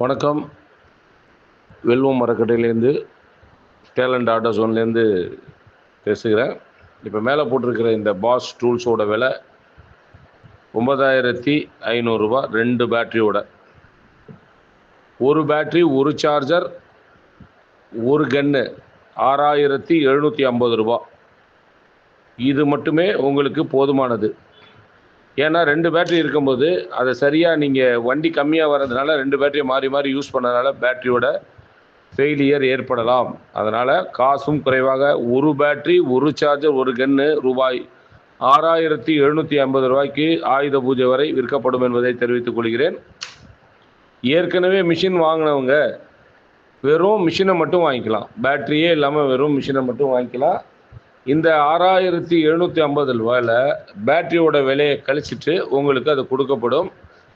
வணக்கம். வெல்வம் மரக்கட்டையிலேருந்து talent auto ஜோன்லேருந்து பேசுகிறேன். இப்போ மேலே போட்டிருக்கிற இந்த பாஸ் டூல்ஸோட விலை ரூ. 9,500 2 பேட்டரியோட. ஒரு பேட்டரி, ஒரு சார்ஜர், ஒரு கன்னு ரூ. 6,750. இது மட்டுமே உங்களுக்கு போதுமானது. ஏன்னா 2 பேட்டரி இருக்கும்போது அதை சரியாக நீங்கள் வண்டி கம்மியாக வர்றதுனால 2 பேட்டரியை மாறி மாறி யூஸ் பண்ணதுனால பேட்டரியோட ஃபெயிலியர் ஏற்படலாம். அதனால் காசும் குறைவாக ஒரு பேட்டரி, ஒரு சார்ஜர், ஒரு கன்னு ரூபாய் 6,750 ஆயுத பூஜை வரை விற்கப்படும் என்பதை தெரிவித்துக் கொள்கிறேன். ஏற்கனவே மிஷின் வாங்கினவங்க வெறும் மிஷினை மட்டும் வாங்கிக்கலாம். பேட்டரியே இல்லாமல் வெறும் மிஷினை மட்டும் வாங்கிக்கலாம். இந்த 6,750 பேட்டரியோட விலையை கழிச்சிட்டு உங்களுக்கு அது கொடுக்கப்படும்.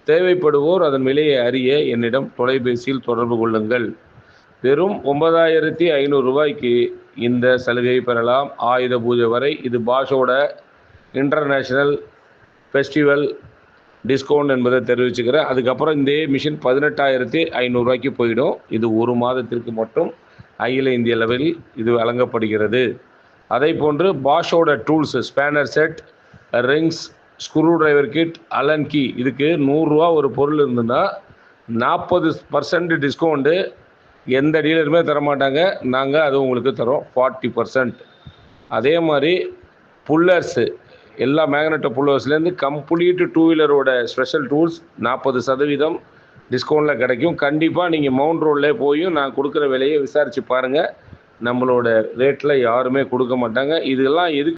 தேவைப்படுவோர் அதன் விலையை அறிய என்னிடம் தொலைபேசியில் தொடர்பு கொள்ளுங்கள். வெறும் 9,500 இந்த சலுகையை பெறலாம் ஆயுத பூஜை வரை. இது பாஷோட இன்டர்நேஷ்னல் ஃபெஸ்டிவல் டிஸ்கவுண்ட் என்பதை தெரிவிச்சுக்கிறேன். அதுக்கப்புறம் இந்த மிஷின் 18,500 போயிடும். இது ஒரு மாதத்திற்கு மட்டும் அகில இந்திய லெவலில் இது வழங்கப்படுகிறது. அதே போன்று பாஷோட tools, spanner set, rings, screwdriver kit, Allen key, இதுக்கு ரூ. 100 ஒரு பொருள் இருந்ததுன்னா 40% டிஸ்கவுண்ட்டு எந்த டீலருமே தரமாட்டாங்க. நாங்கள் அது உங்களுக்கு தரோம் 40%. அதே மாதிரி புல்லர்ஸு, எல்லா மேக்னெட்டோ புல்லர்ஸ்லேருந்து கம்ப்ளீட் டூ வீலரோட ஸ்பெஷல் டூல்ஸ் 40% டிஸ்கவுண்ட்டில் கிடைக்கும். கண்டிப்பாக நீங்கள் மவுண்ட் ரோட்லேயே போயும் நான் கொடுக்குற விலையை விசாரித்து பாருங்கள். நம்மளோட ரேட்டில் யாருமே கொடுக்க மாட்டாங்க. இதெல்லாம் எதுக்கு